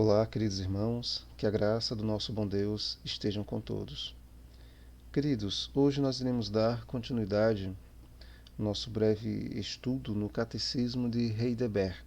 Olá, queridos irmãos, que a graça do nosso bom Deus estejam com todos. Queridos, hoje nós iremos dar continuidade ao nosso breve estudo no Catecismo de Heidelberg.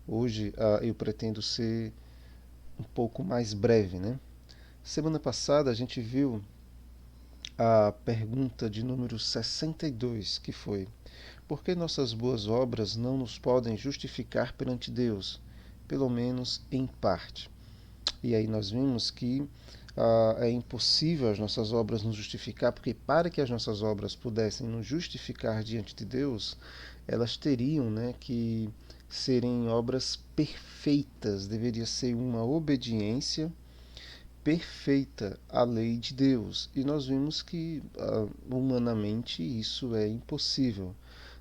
Hoje eu pretendo ser um pouco mais breve, né? Semana passada a gente viu a pergunta de número 62, que foi: por que nossas boas obras não nos podem justificar perante Deus, pelo menos em parte? E aí nós vimos que é impossível as nossas obras nos justificar, porque para que as nossas obras pudessem nos justificar diante de Deus, elas teriam, que serem obras perfeitas, deveria ser uma obediência perfeita à lei de Deus. E nós vimos que humanamente isso é impossível.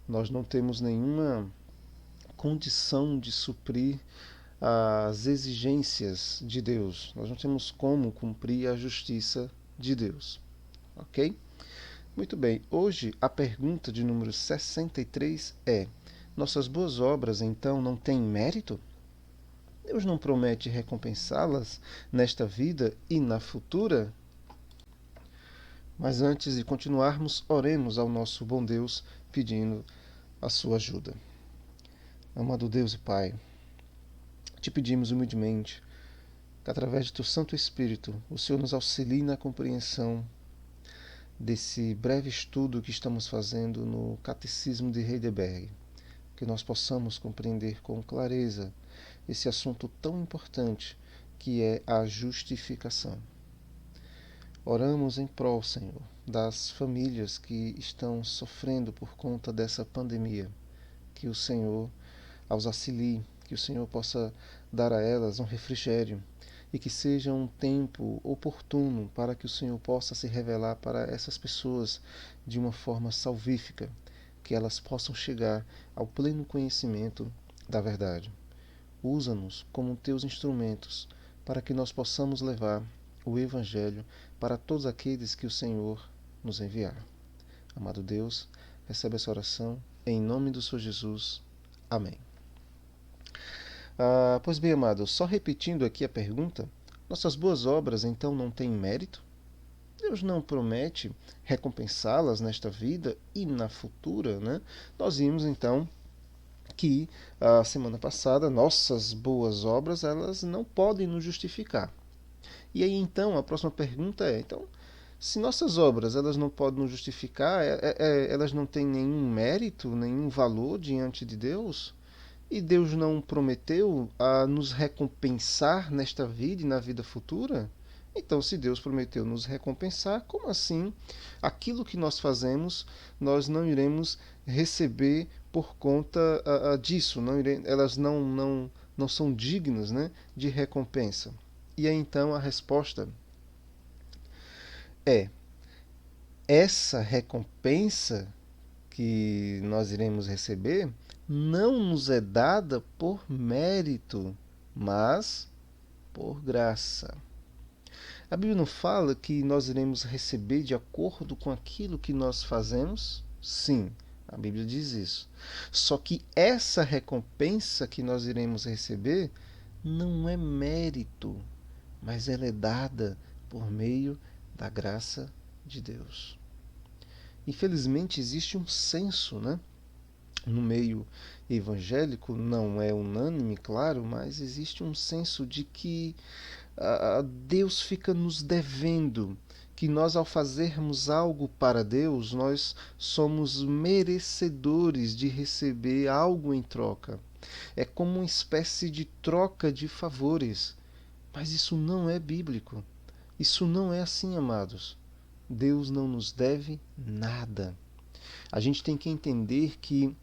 Nós não temos nenhuma condição de suprir as exigências de Deus. Nós não temos como cumprir a justiça de Deus. Ok? Muito bem. Hoje a pergunta de número 63 é: nossas boas obras então não têm mérito? Deus não promete recompensá-las nesta vida e na futura? Mas antes de continuarmos, oremos ao nosso bom Deus pedindo a sua ajuda. Amado Deus e Pai, te pedimos humildemente que através do teu Santo Espírito o Senhor nos auxilie na compreensão desse breve estudo que estamos fazendo no Catecismo de Heidelberg, que nós possamos compreender com clareza esse assunto tão importante que é a justificação. Oramos em prol, Senhor, das famílias que estão sofrendo por conta dessa pandemia, que o Senhor as auxilie, que o Senhor possa dar a elas um refrigério e que seja um tempo oportuno para que o Senhor possa se revelar para essas pessoas de uma forma salvífica, que elas possam chegar ao pleno conhecimento da verdade. Usa-nos como teus instrumentos para que nós possamos levar o Evangelho para todos aqueles que o Senhor nos enviar. Amado Deus, recebe essa oração em nome do Senhor Jesus. Amém. Pois bem, amados, só repetindo aqui a pergunta, nossas boas obras então não têm mérito? Deus não promete recompensá-las nesta vida e na futura, né? Nós vimos então que a semana passada nossas boas obras elas não podem nos justificar. E aí então a próxima pergunta é, então, se nossas obras elas não podem nos justificar, elas não têm nenhum mérito, nenhum valor diante de Deus? E Deus não prometeu a nos recompensar nesta vida e na vida futura? Então, se Deus prometeu nos recompensar, como assim aquilo que nós fazemos nós não iremos receber por conta disso? Elas não são dignas, né, de recompensa. E aí então a resposta é: essa recompensa que nós iremos receber não nos é dada por mérito, mas por graça. A Bíblia não fala que nós iremos receber de acordo com aquilo que nós fazemos? Sim, a Bíblia diz isso. Só que essa recompensa que nós iremos receber não é mérito, mas ela é dada por meio da graça de Deus. Infelizmente existe um senso, né, no meio evangélico, não é unânime, claro, mas existe um senso de que Deus fica nos devendo, que nós ao fazermos algo para Deus, nós somos merecedores de receber algo em troca. É como uma espécie de troca de favores. Mas isso não é bíblico. Isso não é assim, amados. Deus não nos deve nada. A gente tem que entender que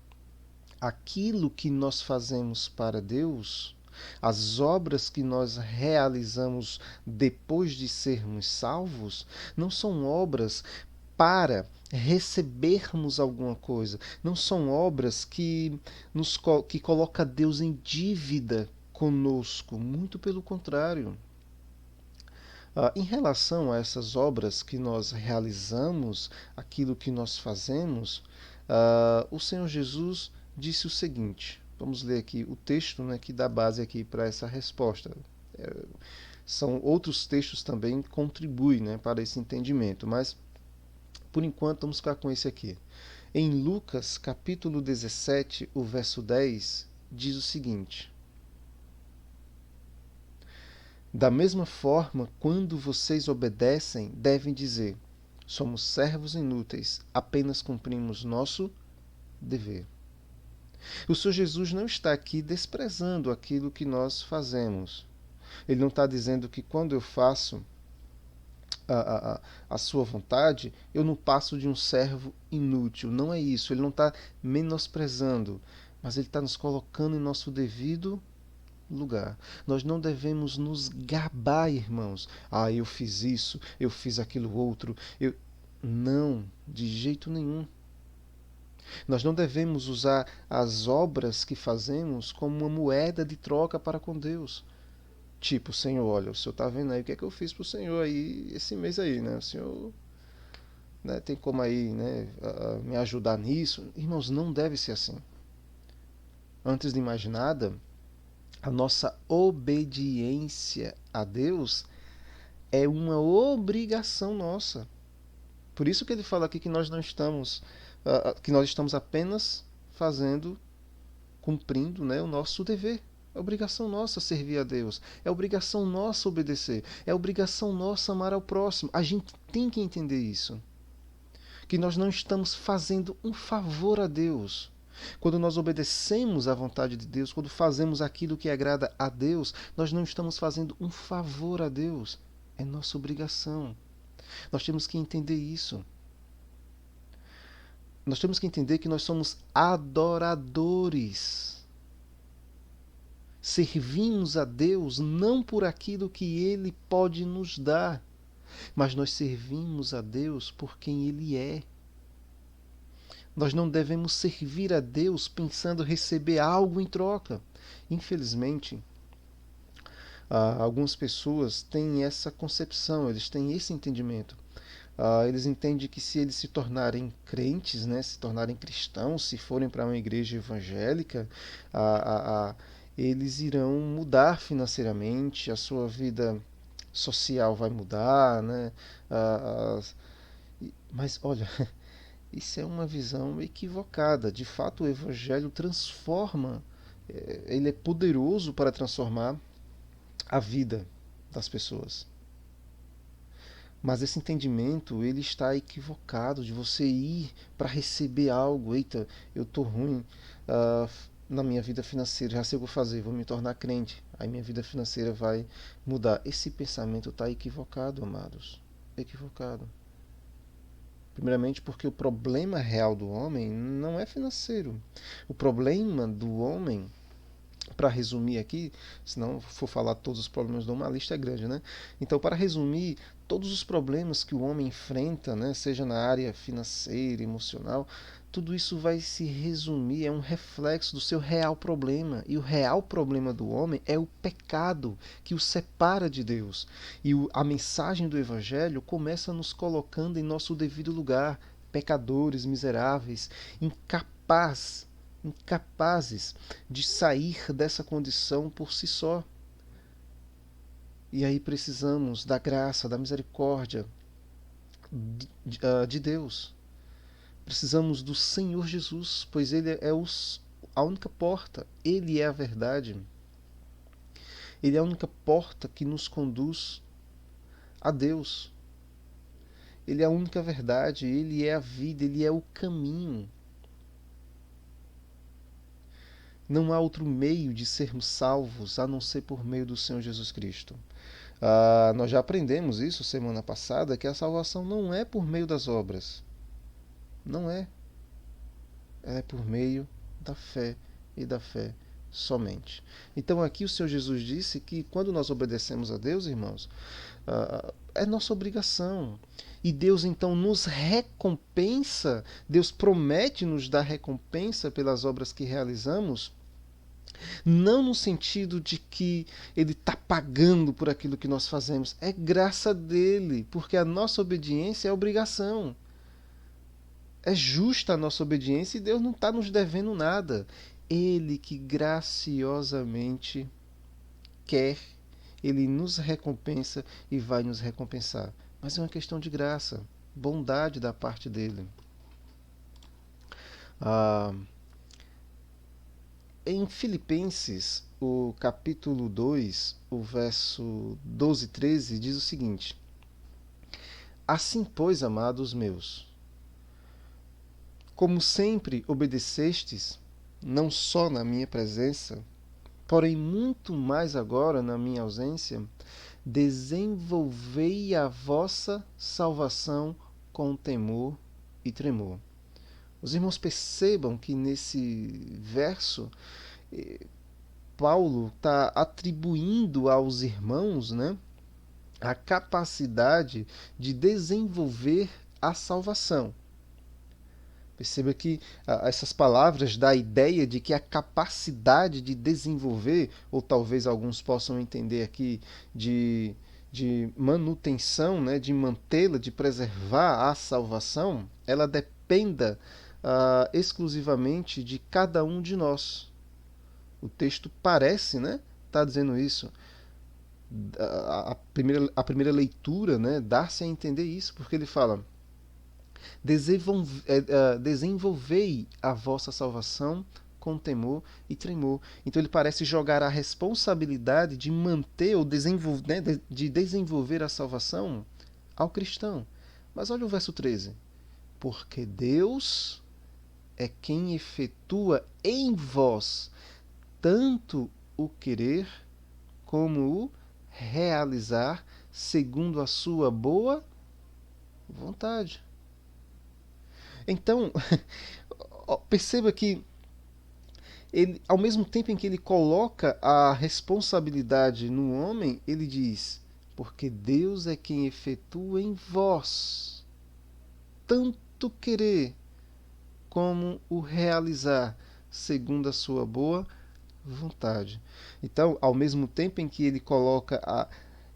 aquilo que nós fazemos para Deus, as obras que nós realizamos depois de sermos salvos, não são obras para recebermos alguma coisa, não são obras que coloca Deus em dívida conosco, muito pelo contrário. Em relação a essas obras que nós realizamos, aquilo que nós fazemos, o Senhor Jesus disse o seguinte: Vamos ler aqui o texto, né, que dá base aqui para essa resposta. São outros textos também que contribuem, né, para esse entendimento, mas por enquanto vamos ficar com esse aqui. Em Lucas, capítulo 17, o verso 10, diz o seguinte: Da mesma forma, quando vocês obedecem, devem dizer: somos servos inúteis, apenas cumprimos nosso dever. O Senhor Jesus não está aqui desprezando aquilo que nós fazemos. Ele não está dizendo que quando eu faço a sua vontade, eu não passo de um servo inútil. Não é isso. Ele não está menosprezando, mas ele está nos colocando em nosso devido lugar. Nós não devemos nos gabar, irmãos. Ah, eu fiz isso, eu fiz aquilo outro. Não, de jeito nenhum. Nós não devemos usar as obras que fazemos como uma moeda de troca para com Deus. Tipo, Senhor, olha, o Senhor está vendo aí o que é que eu fiz para o Senhor aí esse mês aí, né? O Senhor, né, tem como aí, né, me ajudar nisso? Irmãos, não deve ser assim. Antes de mais nada, a nossa obediência a Deus é uma obrigação nossa. Por isso que ele fala aqui que nós não estamos, que nós estamos apenas fazendo, cumprindo, né, o nosso dever. É obrigação nossa servir a Deus. É obrigação nossa obedecer. É obrigação nossa amar ao próximo. A gente tem que entender isso. Que nós não estamos fazendo um favor a Deus. Quando nós obedecemos à vontade de Deus, quando fazemos aquilo que agrada a Deus, nós não estamos fazendo um favor a Deus. É nossa obrigação. Nós temos que entender isso. Nós temos que entender que nós somos adoradores. Servimos a Deus não por aquilo que Ele pode nos dar, mas nós servimos a Deus por quem Ele é. Nós não devemos servir a Deus pensando receber algo em troca. Infelizmente, algumas pessoas têm essa concepção, eles têm esse entendimento. Eles entendem que se eles se tornarem crentes, né, se tornarem cristãos, se forem para uma igreja evangélica, eles irão mudar financeiramente, a sua vida social vai mudar, né? Mas olha, isso é uma visão equivocada. De fato, o Evangelho transforma, ele é poderoso para transformar a vida das pessoas. Mas esse entendimento, ele está equivocado de você ir para receber algo. Eita, eu estou ruim na minha vida financeira, já sei o que vou fazer, vou me tornar crente. Aí minha vida financeira vai mudar. Esse pensamento está equivocado, amados. Equivocado. Primeiramente porque o problema real do homem não é financeiro. O problema do homem, para resumir aqui, se não for falar todos os problemas do homem, a lista é grande, né? Então, para resumir, todos os problemas que o homem enfrenta, né, seja na área financeira, emocional, tudo isso vai se resumir, é um reflexo do seu real problema. E o real problema do homem é o pecado que o separa de Deus. E a mensagem do Evangelho começa nos colocando em nosso devido lugar, pecadores, miseráveis, incapazes de sair dessa condição por si só. E aí precisamos da graça, da misericórdia de Deus. Precisamos do Senhor Jesus, pois Ele é a única porta. Ele é a verdade. Ele é a única porta que nos conduz a Deus. Ele é a única verdade, Ele é a vida, Ele é o caminho. Não há outro meio de sermos salvos a não ser por meio do Senhor Jesus Cristo. Nós já aprendemos isso semana passada, que a salvação não é por meio das obras. Não é. Ela é por meio da fé e da fé somente. Então aqui o Senhor Jesus disse que quando nós obedecemos a Deus, irmãos, é nossa obrigação. E Deus então nos recompensa, Deus promete nos dar recompensa pelas obras que realizamos, não no sentido de que Ele está pagando por aquilo que nós fazemos. É graça dele, porque a nossa obediência é obrigação. É justa a nossa obediência e Deus não está nos devendo nada. Ele que graciosamente quer, ele nos recompensa e vai nos recompensar. Mas é uma questão de graça, bondade da parte dele. Ah, em Filipenses, o capítulo 2, o verso 12 e 13, diz o seguinte: Assim, pois, amados meus, como sempre obedecestes, não só na minha presença, porém muito mais agora na minha ausência, desenvolvei a vossa salvação com temor e tremor. Os irmãos percebam que nesse verso Paulo está atribuindo aos irmãos, né, a capacidade de desenvolver a salvação. Perceba que essas palavras dão a ideia de que a capacidade de desenvolver, ou talvez alguns possam entender aqui de manutenção, né, de mantê-la, de preservar a salvação, ela dependa exclusivamente de cada um de nós. O texto parece, né, tá dizendo isso. A primeira leitura, né, dá-se a entender isso, porque ele fala: desenvolvei a vossa salvação com temor e tremor. Então ele parece jogar a responsabilidade de manter ou desenvolver, né, de desenvolver a salvação ao cristão. Mas olha o verso 13. Porque Deus é quem efetua em vós tanto o querer como o realizar segundo a sua boa vontade. Então, perceba que ele, ao mesmo tempo em que ele coloca a responsabilidade no homem, ele diz: porque Deus é quem efetua em vós tanto querer como o realizar segundo a sua boa vontade. Então, ao mesmo tempo em que ele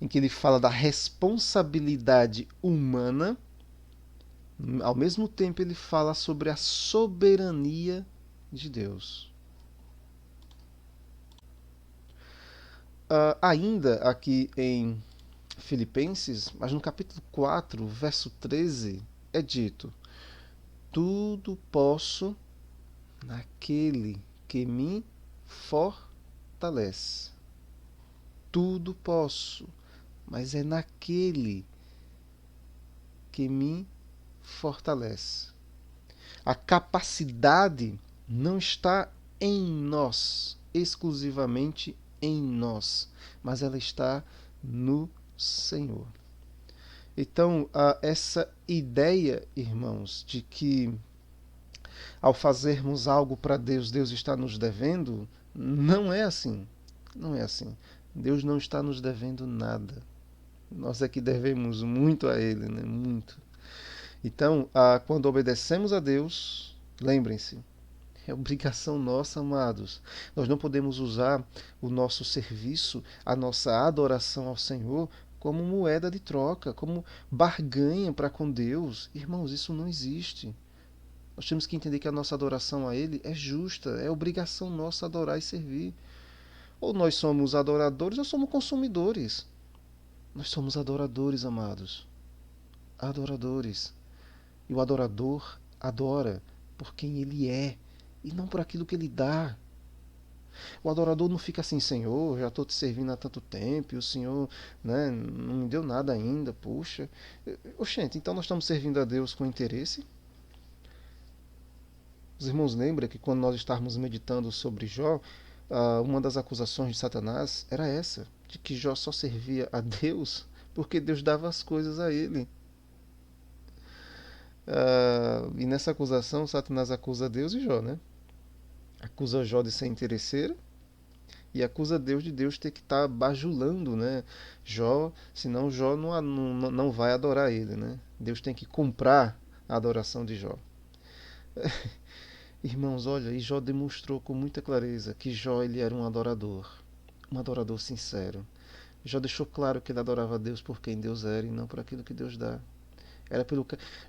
em que ele fala da responsabilidade humana, ao mesmo tempo ele fala sobre a soberania de Deus. Ainda aqui em Filipenses, mas no capítulo 4, verso 13, é dito: Tudo posso naquele que me fortalece. Tudo posso, mas é naquele que me fortalece. A capacidade não está em nós, exclusivamente em nós, mas ela está no Senhor. Então, essa ideia, irmãos, de que ao fazermos algo para Deus, Deus está nos devendo, não é assim. Não é assim. Deus não está nos devendo nada. Nós é que devemos muito a Ele, né? Muito. Então, quando obedecemos a Deus, lembrem-se, é obrigação nossa, amados. Nós não podemos usar o nosso serviço, a nossa adoração ao Senhor, como moeda de troca, como barganha para com Deus. Irmãos, isso não existe. Nós temos que entender que a nossa adoração a Ele é justa, é obrigação nossa adorar e servir. Ou nós somos adoradores ou somos consumidores. Nós somos adoradores, amados. Adoradores. E o adorador adora por quem ele é e não por aquilo que ele dá. O adorador não fica assim: Senhor, já estou te servindo há tanto tempo e o Senhor, né, não me deu nada ainda, puxa. Oxente, então nós estamos servindo a Deus com interesse? Os irmãos lembram que quando nós estávamos meditando sobre Jó, uma das acusações de Satanás era essa, de que Jó só servia a Deus porque Deus dava as coisas a ele. E nessa acusação, Satanás acusa Deus e Jó, né? Acusa Jó de ser interesseiro e acusa Deus de Deus ter que estar bajulando, né? Jó, senão Jó não vai adorar ele, né? Deus tem que comprar a adoração de Jó. Irmãos, olha, e Jó demonstrou com muita clareza que Jó ele era um adorador sincero. Jó deixou claro que ele adorava a Deus por quem Deus era e não por aquilo que Deus dá.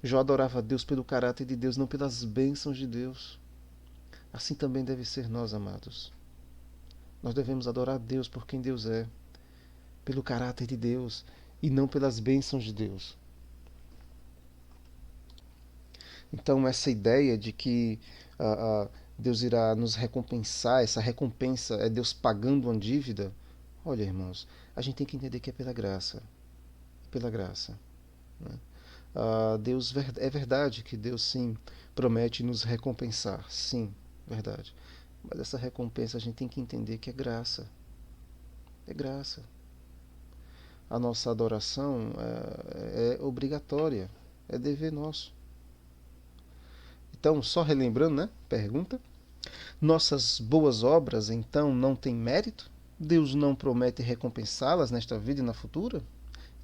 Jó adorava a Deus pelo caráter de Deus, não pelas bênçãos de Deus. Assim também deve ser nós, amados. Nós devemos adorar a Deus por quem Deus é, pelo caráter de Deus e não pelas bênçãos de Deus. Então, essa ideia de que Deus irá nos recompensar, essa recompensa é Deus pagando uma dívida, olha, irmãos, a gente tem que entender que é pela graça. Pela graça. Né? Deus, é verdade que Deus, sim, promete nos recompensar. Sim, verdade. Mas essa recompensa a gente tem que entender que é graça. É graça. A nossa adoração é obrigatória. É dever nosso. Então, só relembrando, né? Pergunta. Nossas boas obras, então, não têm mérito? Deus não promete recompensá-las nesta vida e na futura?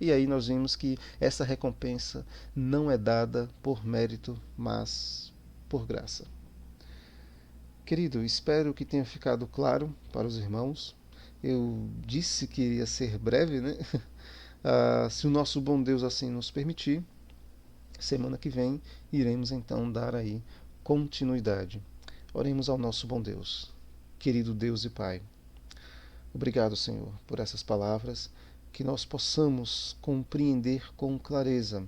E aí nós vimos que essa recompensa não é dada por mérito, mas por graça. Querido, espero que tenha ficado claro para os irmãos. Eu disse que iria ser breve, né? Se o nosso bom Deus assim nos permitir, semana que vem iremos então dar aí continuidade. Oremos ao nosso bom Deus. Querido Deus e Pai, obrigado, Senhor, por essas palavras, que nós possamos compreender com clareza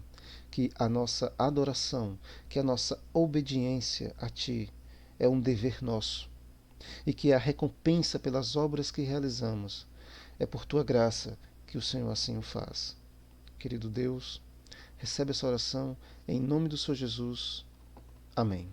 que a nossa adoração, que a nossa obediência a Ti é um dever nosso e que a recompensa pelas obras que realizamos é por Tua graça que o Senhor assim o faz. Querido Deus, recebe essa oração em nome do Senhor Jesus. Amém.